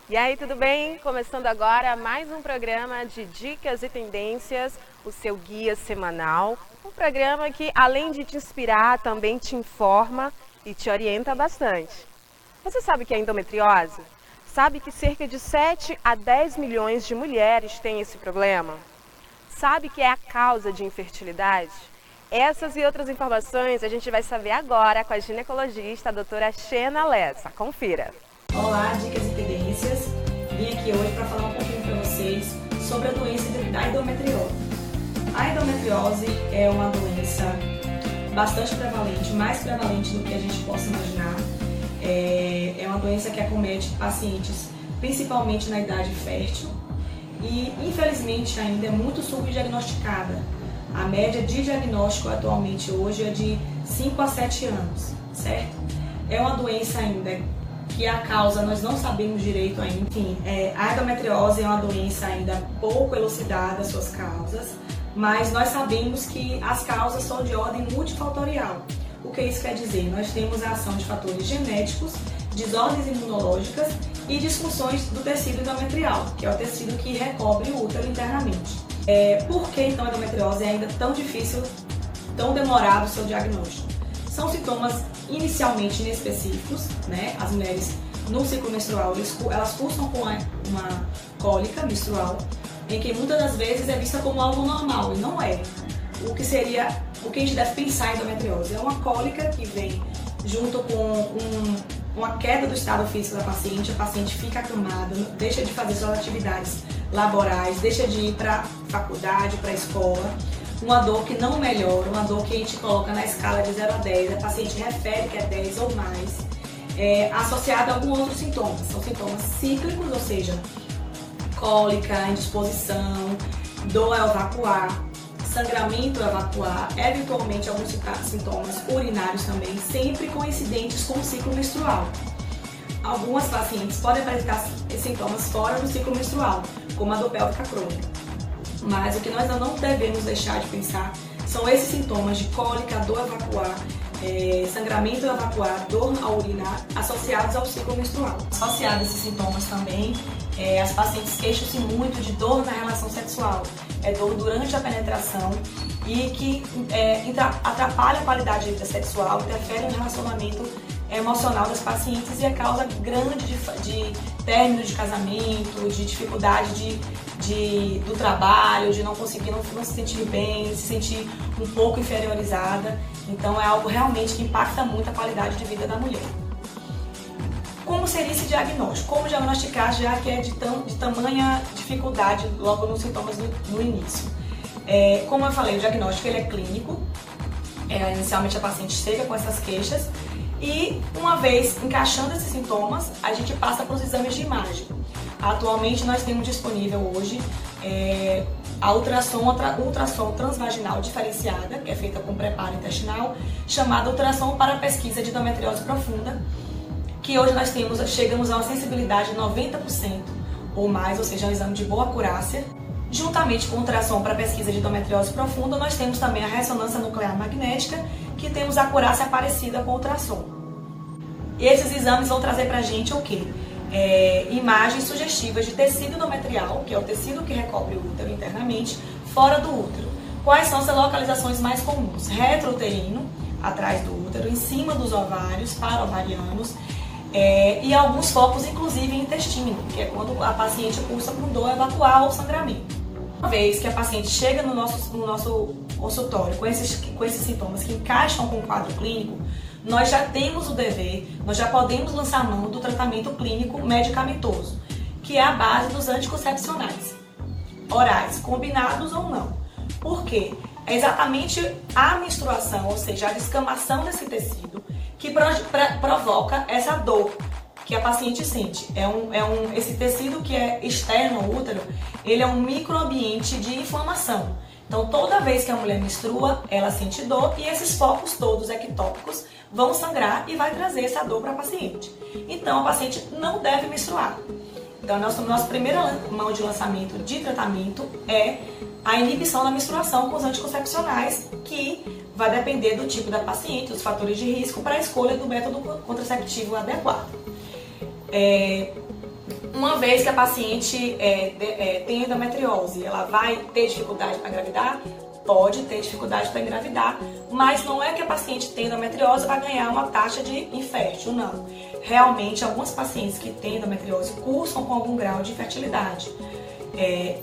E aí, tudo bem? Começando agora mais um programa de dicas e tendências, o seu guia semanal. Um programa que, além de te inspirar, também te informa e te orienta bastante. Você sabe o que é endometriose? Sabe que cerca de 7 a 10 milhões de mulheres têm esse problema? Sabe que é a causa de infertilidade? Essas e outras informações a gente vai saber agora com a ginecologista, a doutora Xena Lessa. Confira! Olá, dicas e tendências. Vim aqui hoje para falar um pouquinho para vocês sobre a doença da endometriose. A endometriose é uma doença bastante prevalente, mais prevalente do que a gente possa imaginar. É uma doença que acomete pacientes principalmente na idade fértil e, infelizmente, ainda é muito subdiagnosticada. A média de diagnóstico atualmente hoje é de 5 a 7 anos, certo? É uma doença ainda que a causa nós não sabemos direito ainda. Enfim, a endometriose é uma doença ainda pouco elucidada, suas causas, mas nós sabemos que as causas são de ordem multifatorial. O que isso quer dizer? Nós temos a ação de fatores genéticos, desordens imunológicas e disfunções do tecido endometrial, que é o tecido que recobre o útero internamente. Por que então a endometriose é ainda tão difícil, tão demorado o seu diagnóstico? São sintomas inicialmente inespecíficos, né? As mulheres no ciclo menstrual, elas cursam com uma cólica menstrual, em que muitas das vezes é vista como algo normal, e não é. O que a gente deve pensar em endometriose? É uma cólica que vem junto com uma queda do estado físico da paciente, a paciente fica acamada, deixa de fazer suas atividades laborais, deixa de ir para a faculdade, para a escola, uma dor que não melhora, uma dor que a gente coloca na escala de 0 a 10, a paciente refere que é 10 ou mais, associada a alguns outros sintomas. São sintomas cíclicos, ou seja, cólica, indisposição, dor ao evacuar, sangramento ao evacuar, eventualmente alguns sintomas urinários também, sempre coincidentes com o ciclo menstrual. Algumas pacientes podem apresentar sintomas fora do ciclo menstrual, como a dor pélvica crônica. Mas o que nós não devemos deixar de pensar são esses sintomas de cólica, dor a evacuar, sangramento a evacuar, dor ao urinar, associados ao ciclo menstrual. Associados a esses sintomas também, as pacientes queixam-se muito de dor na relação sexual, dor durante a penetração e que atrapalha a qualidade da vida sexual, interfere no relacionamento emocional das pacientes e é causa grande de término de casamento, de dificuldade do trabalho, de não conseguir, não se sentir bem, se sentir um pouco inferiorizada. Então é algo realmente que impacta muito a qualidade de vida da mulher. Como seria esse diagnóstico? Como diagnosticar, já que é de tamanha dificuldade logo nos sintomas no início? Como eu falei, o diagnóstico ele é clínico. Inicialmente a paciente chega com essas queixas e, uma vez encaixando esses sintomas, a gente passa para os exames de imagem. Atualmente nós temos disponível hoje a ultrassom transvaginal diferenciada, que é feita com preparo intestinal, chamada ultrassom para pesquisa de endometriose profunda, que hoje nós chegamos a uma sensibilidade de 90% ou mais, ou seja, um exame de boa acurácia. Juntamente com o ultrassom para pesquisa de endometriose profunda, nós temos também a ressonância nuclear magnética, que temos a acurácia parecida com o ultrassom. E esses exames vão trazer para a gente o quê? Imagens sugestivas de tecido endometrial, que é o tecido que recobre o útero internamente, fora do útero. Quais são as localizações mais comuns? Retrouterino, atrás do útero, em cima dos ovários, paraovarianos, e alguns focos, inclusive, em intestino, que é quando a paciente cursa com dor evacuar ou sangramento. Uma vez que a paciente chega no nosso consultório com esses sintomas que encaixam com o quadro clínico, nós já temos o dever, nós já podemos lançar mão do tratamento clínico medicamentoso, que é a base dos anticoncepcionais, orais, combinados ou não. Por quê? É exatamente a menstruação, ou seja, a descamação desse tecido, que provoca essa dor que a paciente sente. Esse tecido que é externo ao útero, ele é um microambiente de inflamação. Então, toda vez que a mulher menstrua, ela sente dor e esses focos todos ectópicos vão sangrar e vai trazer essa dor para a paciente. Então, a paciente não deve menstruar. Então, nossa primeira mão de lançamento de tratamento é a inibição da menstruação com os anticoncepcionais, que vai depender do tipo da paciente, dos fatores de risco para a escolha do método contraceptivo adequado. Uma vez que a paciente tem endometriose, ela vai ter dificuldade para engravidar? Pode ter dificuldade para engravidar, mas não é que a paciente tem endometriose vai ganhar uma taxa de infértil, não. Realmente, algumas pacientes que têm endometriose cursam com algum grau de infertilidade.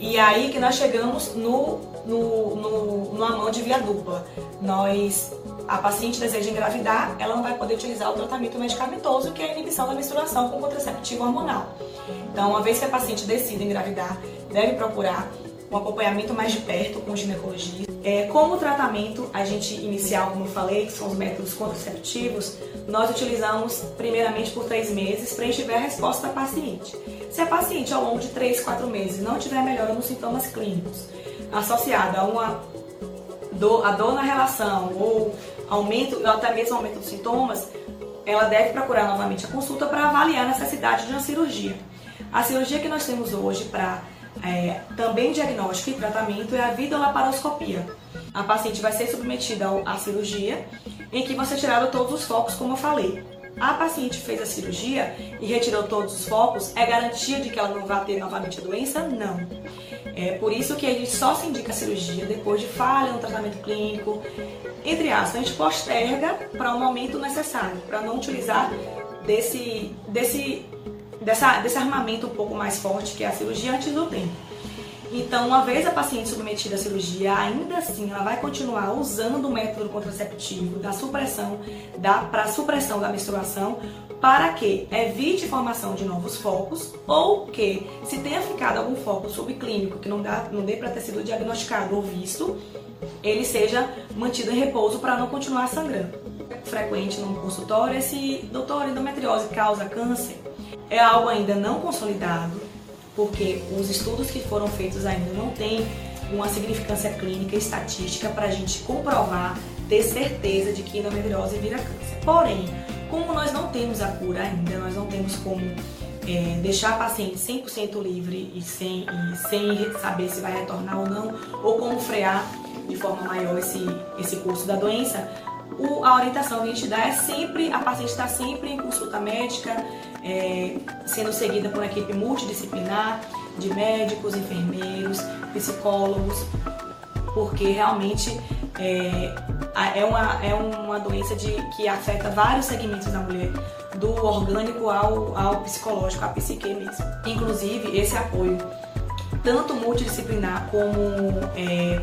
E aí que nós chegamos numa mão de via dupla. A paciente deseja engravidar, ela não vai poder utilizar o tratamento medicamentoso, que é a inibição da menstruação com contraceptivo hormonal. Então, uma vez que a paciente decide engravidar, deve procurar um acompanhamento mais de perto com o ginecologista. Como tratamento inicial, como eu falei, que são os métodos contraceptivos, nós utilizamos primeiramente por 3 meses para a gente ver a resposta da paciente. Se a paciente ao longo de 3, 4 meses não tiver melhora nos sintomas clínicos, associada a dor na relação ou até mesmo aumento dos sintomas, ela deve procurar novamente a consulta para avaliar a necessidade de uma cirurgia. A cirurgia que nós temos hoje para também diagnóstico e tratamento é a videolaparoscopia. A paciente vai ser submetida à cirurgia, em que vão ser tirados todos os focos, como eu falei. A paciente fez a cirurgia e retirou todos os focos, é garantia de que ela não vai ter novamente a doença? Não. É por isso que a gente só se indica a cirurgia depois de falha no tratamento clínico. Entre aspas, a gente posterga para o momento necessário, para não utilizar desse armamento um pouco mais forte que é a cirurgia antes do tempo. Então, uma vez a paciente submetida à cirurgia, ainda assim ela vai continuar usando o método contraceptivo para a supressão da menstruação, para que evite formação de novos focos, ou que, se tenha ficado algum foco subclínico que não dê para ter sido diagnosticado ou visto, ele seja mantido em repouso para não continuar sangrando. Frequente no consultório, esse doutor, endometriose causa câncer? É algo ainda não consolidado, porque os estudos que foram feitos ainda não têm uma significância clínica e estatística para a gente comprovar, ter certeza de que endometriose vira câncer. Porém, como nós não temos a cura ainda, nós não temos como deixar a paciente 100% livre e sem saber se vai retornar ou não, ou como frear de forma maior esse curso da doença, a orientação que a gente dá é sempre, a paciente está sempre em consulta médica, sendo seguida por uma equipe multidisciplinar de médicos, enfermeiros, psicólogos, porque realmente é uma doença que afeta vários segmentos da mulher, do orgânico ao psicológico, à psique mesmo. Inclusive, esse apoio, tanto multidisciplinar como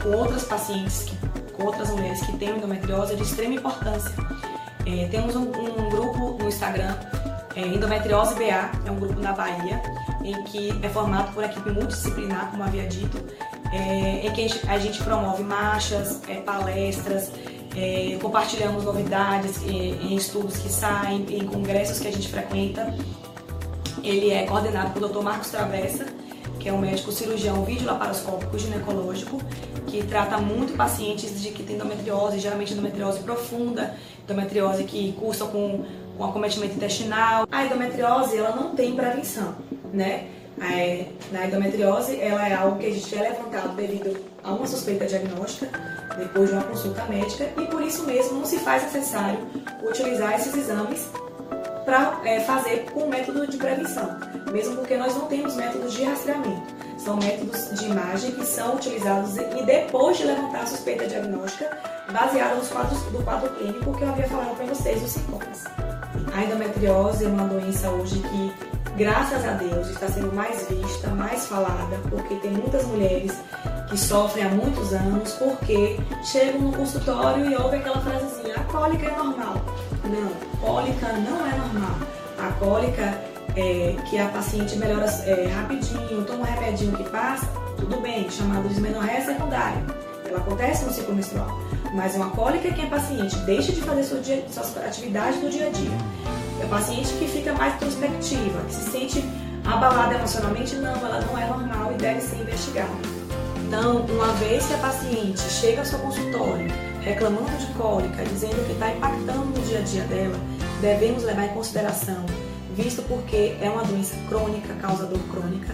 com outras pacientes, com outras mulheres que têm endometriose, é de extrema importância. Temos um grupo no Instagram, Endometriose BA, é um grupo na Bahia, em que é formado por equipe multidisciplinar, como havia dito, em que a gente promove marchas, palestras, compartilhamos novidades em estudos que saem, em congressos que a gente frequenta. Ele é coordenado pelo Dr. Marcos Travessa, que é um médico cirurgião videolaparoscópico ginecológico, que trata muito pacientes que têm endometriose, geralmente endometriose profunda, endometriose que cursa com acometimento intestinal. A endometriose, ela não tem prevenção, né? Na endometriose, ela é algo que a gente é levantado devido a uma suspeita diagnóstica, depois de uma consulta médica, e por isso mesmo não se faz necessário utilizar esses exames para fazer com método de prevenção, mesmo porque nós não temos métodos de rastreamento. São métodos de imagem que são utilizados e depois de levantar a suspeita diagnóstica, baseada nos do quadro clínico que eu havia falado para vocês, os sintomas. A endometriose é uma doença hoje que, graças a Deus, está sendo mais vista, mais falada, porque tem muitas mulheres que sofrem há muitos anos, porque chegam no consultório e ouvem aquela frasezinha: a cólica é normal. Não, cólica não é normal. A cólica que a paciente melhora rapidinho, toma um remedinho que passa, tudo bem, chamado de dismenorreia secundária. Ela acontece no ciclo menstrual. Mas uma cólica é que a paciente deixa de fazer suas atividades do dia a dia. É a paciente que fica mais introspectiva, que se sente abalada emocionalmente, não, ela não é normal e deve ser investigada. Então, uma vez que a paciente chega ao seu consultório reclamando de cólica, dizendo que está impactando no dia a dia dela, devemos levar em consideração, visto porque é uma doença crônica, causa dor crônica,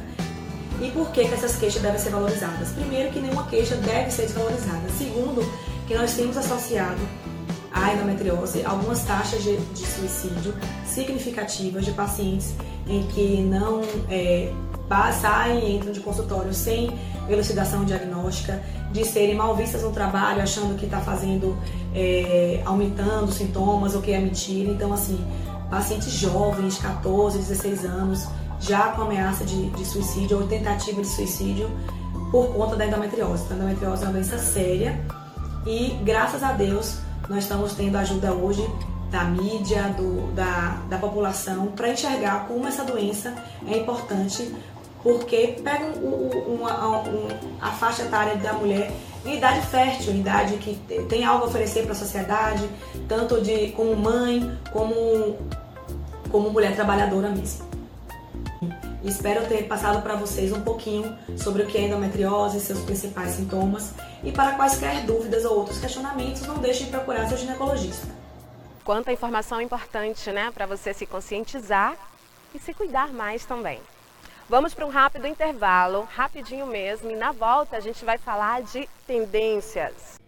e por que essas queixas devem ser valorizadas. Primeiro, que nenhuma queixa deve ser desvalorizada. Segundo, que nós temos associado à endometriose algumas taxas de suicídio significativas de pacientes em que não saem e entram de consultório sem elucidação diagnóstica, de serem mal vistas no trabalho, achando que está aumentando sintomas ou que é mentira. Então, assim, pacientes jovens, 14, 16 anos, já com ameaça de suicídio ou tentativa de suicídio por conta da endometriose. Então, a endometriose é uma doença séria e, graças a Deus, nós estamos tendo ajuda hoje da mídia, da população, para enxergar como essa doença é importante, porque pega a faixa etária da mulher em idade fértil, em idade que tem algo a oferecer para a sociedade, tanto como mãe, como mulher trabalhadora mesmo. Espero ter passado para vocês um pouquinho sobre o que é endometriose, seus principais sintomas, e para quaisquer dúvidas ou outros questionamentos, não deixem de procurar seu ginecologista. Quanta informação importante, né, para você se conscientizar e se cuidar mais também. Vamos para um rápido intervalo, rapidinho mesmo, e na volta a gente vai falar de tendências.